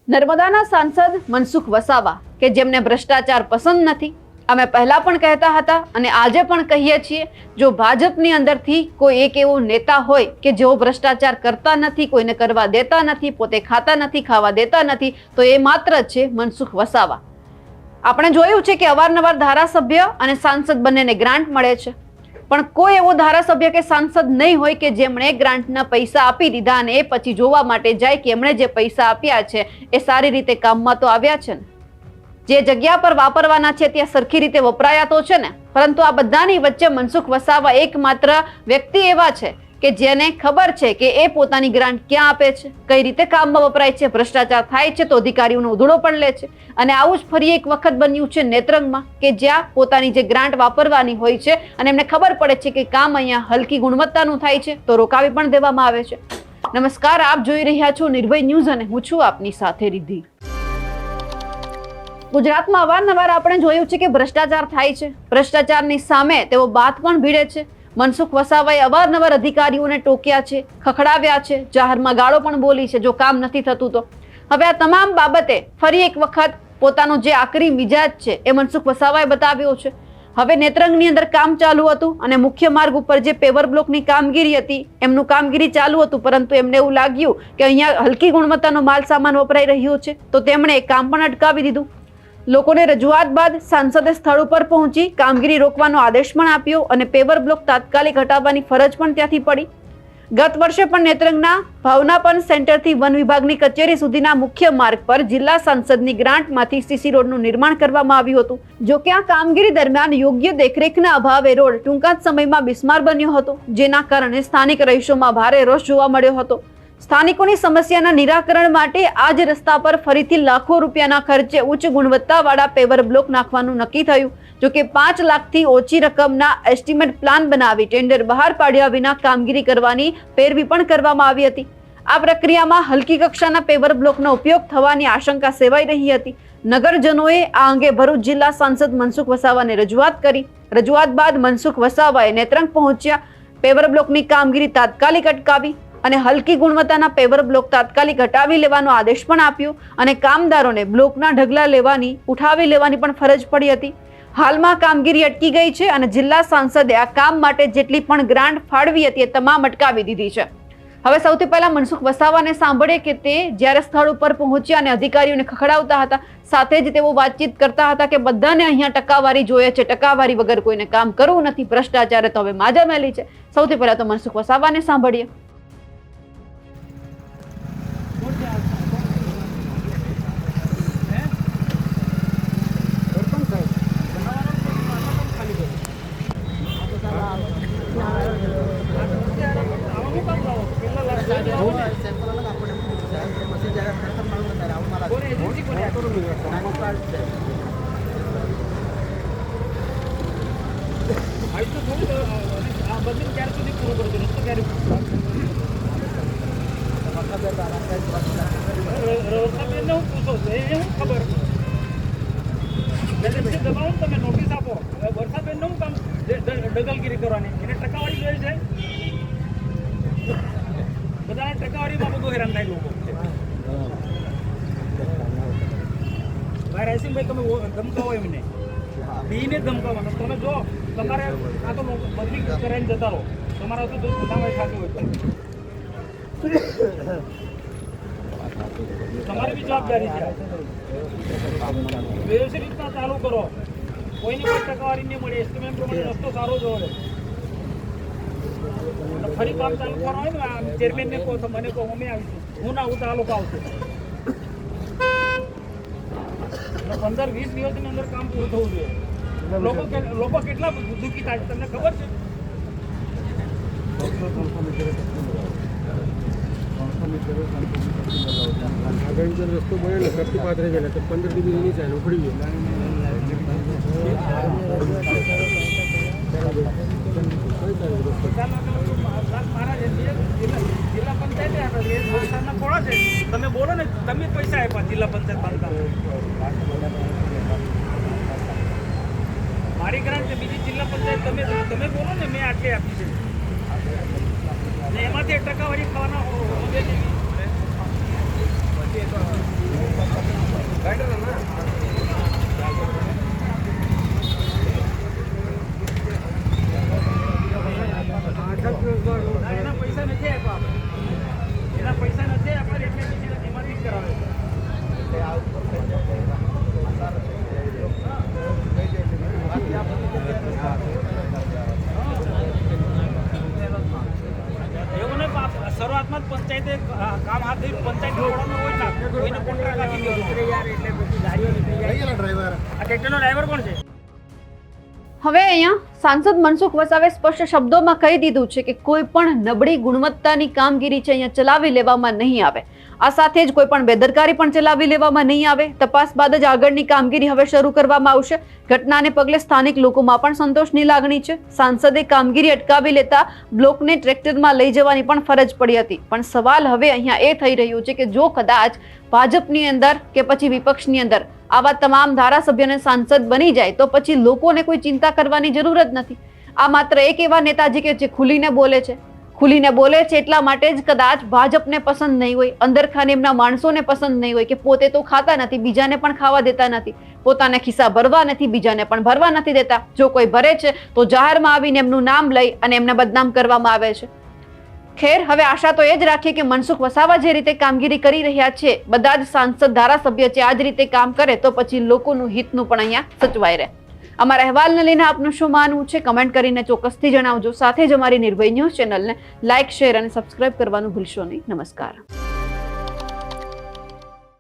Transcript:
નર્મદાના સાંસદ મનસુખ વસાવા કે જેમને ભ્રષ્ટાચાર પસંદ નથી, અમે પહેલા પણ કહેતા હતા અને આજે પણ કહીએ છીએ, જો ભાજપની અંદરથી કોઈ એક એવો નેતા હોય કે જેઓ ભ્રષ્ટાચાર કરતા નથી, કોઈને કરવા દેતા નથી, પોતે ખાતા નથી, ખાવા દેતા નથી, તો એ માત્ર છે મનસુખ વસાવા। આપણે જોયું છે કે અવારનવાર ધારાસભ્ય અને સાંસદ બંનેને ગ્રાન્ટ મળે છે, પણ કોઈ એવો ધારાસભ્ય કે સાંસદ નહીં હોય કે જેમણે ગ્રાન્ટના પૈસા આપી દીધા અને એ પછી જોવા માટે જાય કે એમણે જે પૈસા આપ્યા છે એ સારી રીતે કામમાં તો આવ્યા છે ને, જે જગ્યા પર વાપરવાના છે ત્યાં સરખી રીતે વપરાયા તો છે ને। પરંતુ આ બધાની વચ્ચે મનસુખ વસાવા એકમાત્ર વ્યક્તિ એવા છે કે જેને ખબર છે કે એ પોતાની ગ્રાન્ટ ક્યાં આપે છે, કઈ રીતે કામમાં વપરાય છે, ભ્રષ્ટાચાર થાય છે તો અધિકારીઓનો ઉધડો પણ લે છે। અને આવું જ ફરી એક વખત બન્યું છે નેત્રંગમાં કે જ્યાં પોતાની જે ગ્રાન્ટ વાપરવાની હોય છે અને એમને ખબર પડે છે કે કામ અહીંયા હલકી ગુણવત્તાનું થાય છે તો રોકાવી પણ દેવામાં આવે છે। નમસ્કાર, આપ જોઈ રહ્યા છો નિર્ભય ન્યૂઝ અને હું છું આપની સાથે રિદ્ધિ। ગુજરાતમાં અવારનવાર આપણે જોયું છે કે ભ્રષ્ટાચાર થાય છે, ભ્રષ્ટાચારની સામે તેઓ બાત પણ ભીડે છે। મનસુખ વસાવાએ અવારનવાર અધિકારીઓને ટોક્યા છે, ખખડાવ્યા છે, જાહેરમાં ગાળો પણ બોલી છે જો કામ નથી થતું તો। હવે આ તમામ બાબતે ફરી એક વખત પોતાનો જે આકરી મિજાજ છે એ મનસુખ વસાવાએ બતાવ્યો છે। હવે નેત્રંગની અંદર કામ ચાલુ હતું અને મુખ્ય માર્ગ ઉપર જે પેવર બ્લોકની કામગીરી હતી એમનું કામગીરી ચાલુ હતું, પરંતુ એમને એવું લાગ્યું કે અહીંયા હલકી ગુણવત્તાનો માલ સામાન વપરાઈ રહ્યો છે તો તેમણે એ કામ પણ અટકાવી દીધું। લોકોને રજૂઆત બાદ સાંસદે સ્થળ ઉપર પહોંચી કામગીરી રોકવાનો આદેશ પણ આપ્યો અને પેવર બ્લોક તાત્કાલિક હટાવવાની ફરજ પણ ત્યાંથી પડી। ગત વર્ષે પણ નેત્રંગના ભાવનાપન સેન્ટરથી વન વિભાગની કચેરી સુધીના મુખ્ય માર્ગ પર જિલ્લા સાંસદની ગ્રાન્ટમાંથી સીસી રોડનું નિર્માણ કરવામાં આવ્યું હતું। જો કે આ કામગીરી દરમિયાન યોગ્ય દેખરેખના અભાવે રોડ ટૂંકા જ સમયમાં બિસ્માર બન્યો હતો, જેના કારણે સ્થાનિક રહીશોમાં ભારે રોષ જોવા મળ્યો હતો। સ્થાનિકોની સમસ્યાના નિરાકરણ માટે આ જ રસ્તા પર ફરીથી લાખો રૂપિયાના ખર્ચે ઉચ્ચ ગુણવત્તાવાળા પેવર બ્લોક નાખવાનું નક્કી થયું। જો કે 5 લાખથી ઓછી રકમના એસ્ટિમેટ પ્લાન બનાવી ટેન્ડર બહાર પાડ્યા વિના કામગીરી કરવાની પેરવી પણ કરવામાં આવી હતી। આ પ્રક્રિયામાં હલકી કક્ષાના પેવર બ્લોકનો ઉપયોગ થવાની આશંકા સેવાઈ રહી હતી। નગરજનોએ આ અંગે ભરૂચ જિલ્લા સાંસદ મનસુખ વસાવાને રજૂઆત કરી। રજૂઆત બાદ મનસુખ વસાવાએ નેત્રંગ પહોંચ્યા, પેવર બ્લોકની કામગીરી તાત્કાલિક અટકાવી અને હલકી ગુણવત્તાના પેવર બ્લોક તાત્કાલિક હટાવી લેવાનો આદેશ પણ આપ્યો અને કામદારોને બ્લોકના ઢગલા લેવાની, ઉઠાવી લેવાની પણ ફરજ પડી હતી। હાલમાં કામગીરી અટકી ગઈ છે અને જિલ્લા સાંસદે આ કામ માટે જેટલી પણ ગ્રાન્ટ ફાળવી હતી એ તમામ અટકાવી દીધી છે। હવે સૌથી પહેલા મનસુખ વસાવાને સાંભળે કે તે જ્યારે સ્થળ ઉપર પહોંચ્યા અને અધિકારીઓને ખખડાવતા હતા, સાથે જ તેઓ વાતચીત કરતા હતા કે બધાને અહીંયા ટકાવારી જોઈએ છે, ટકાવારી વગર કોઈને કામ કરવું નથી, ભ્રષ્ટાચારે તો હવે માજા મેલી છે। સૌથી પહેલા તો મનસુખ વસાવાને સાંભળીએ। તમે નોટિસ આપો, વર્ષાબેન નું કામ દગલગીરી કરવાની, એને ટકાવારી જોઈએ છે, બધાને ટકાવારીમાં બધું હેરાન થાય લોકો। ભાઈ રાયસિંહભાઈ, તમે ધમકાવો એમને, બીને ધમકાવવાનો, તમે જો તમારે આ તો બદલી કરીને જતા રહો, તમારા તો ધંધામાં ખાતું હોય તમારી બી જવાબદારી છે। વ્યવસ્થિત રીતના ચાલુ કરો, કોઈને કોઈ ટકાવારી નહીં મળે, એસ્ટિમેટ પ્રમાણે રસ્તો સારો જ હોય। ફરી કામ ચાલુ કરવાનું હોય ને, ચેરમેનને કહો તો મને કહો, અમે આવીશું, હું ના હું તો આ લોકો આવશે। 15-20 દિવસની અંદર કામ પૂરું થવું જોઈએ। લોકો કેટલા દુઃખી થાય તમને ખબર છે? આગળ રસ્તો બનેલો કરતી પાત્ર ગયેલા તો 15 ડિગ્રી નીચે ઉખડી ગયો। જિલ્લા પંચાયત તમે બોલો ને, તમે પૈસા આપ્યા જિલ્લા પંચાયત બાંધકામ, મારી ગ્રાન્ટ છે, બીજી જિલ્લા પંચાયત તમે બોલો ને મેં આટલી આપી છે, એમાંથી 1% ખાવાના આ ટ્રેક્ટરનો ડ્રાઈવર કોણ છે? હવે અહીંયા સાંસદ મનસુખ વસાવે સ્પષ્ટ શબ્દોમાં કહી દીધું છે કે કોઈ પણ નબળી ગુણવત્તાની કામગીરી છે અહીંયા ચલાવી લેવામાં નહીં આવે. આ સાથે જ કોઈ પણ બેદરકારી પણ ચલાવી લેવામાં નહીં આવે. તપાસ બાદ જ આગળની કામગીરી હવે શરૂ કરવામાં આવશે. ઘટનાને પગલે સ્થાનિક લોકોમાં પણ સંતોષની લાગણી છે. સાંસદે કામગીરી અટકાવી લેતા બ્લોકને ટ્રેક્ટરમાં લઈ જવાની પણ ફરજ પડી હતી. પણ સવાલ હવે અહીંયા એ થઈ રહ્યો છે કે જો કદાચ ભાજપની અંદર કે પછી વિપક્ષની અંદર આવા તમામ ધારાસભ્ય અને સાંસદ બની જાય તો પછી લોકોને કોઈ ચિંતા કરવાની જરૂર જ નથી. આ માત્ર એક એવા નેતાજી કે જે ખુલીને બોલે છે એટલા માટે જ કદાચ ભાજપને પસંદ નહીં હોય, અંદરખાને એમના માણસોને પસંદ નહીં હોય કે પોતે તો ખાતા નથી, બીજાને પણ ખાવા દેતા નથી, પોતાના ખિસ્સા ભરવા નથી, બીજાને પણ ભરવા નથી દેતા. જો કોઈ ભરે છે તો જાહેરમાં આવીને એમનું નામ લઈ અને એમને બદનામ કરવામાં આવે છે. ખેર, હવે આશા તો એ જ રાખીએ કે મનસુખ વસાવા જે રીતે કામગીરી કરી રહ્યા છે, બધા જ સાંસદ ધારાસભ્ય છે આ જ રીતે કામ કરે તો પછી લોકોનું હિતનું પણ અહીંયા સચવાઈ રહે. અમારા અહેવાલને લઈને આપનું શું માનવું છે કમેન્ટ કરીને ચોક્કસથી જણાવજો. સાથે જ અમારી નિર્ભય ન્યૂઝ ચેનલને લાઇક, શેર અને સબસ્ક્રાઇબ કરવાનું ભૂલશો નહીં. નમસ્કાર.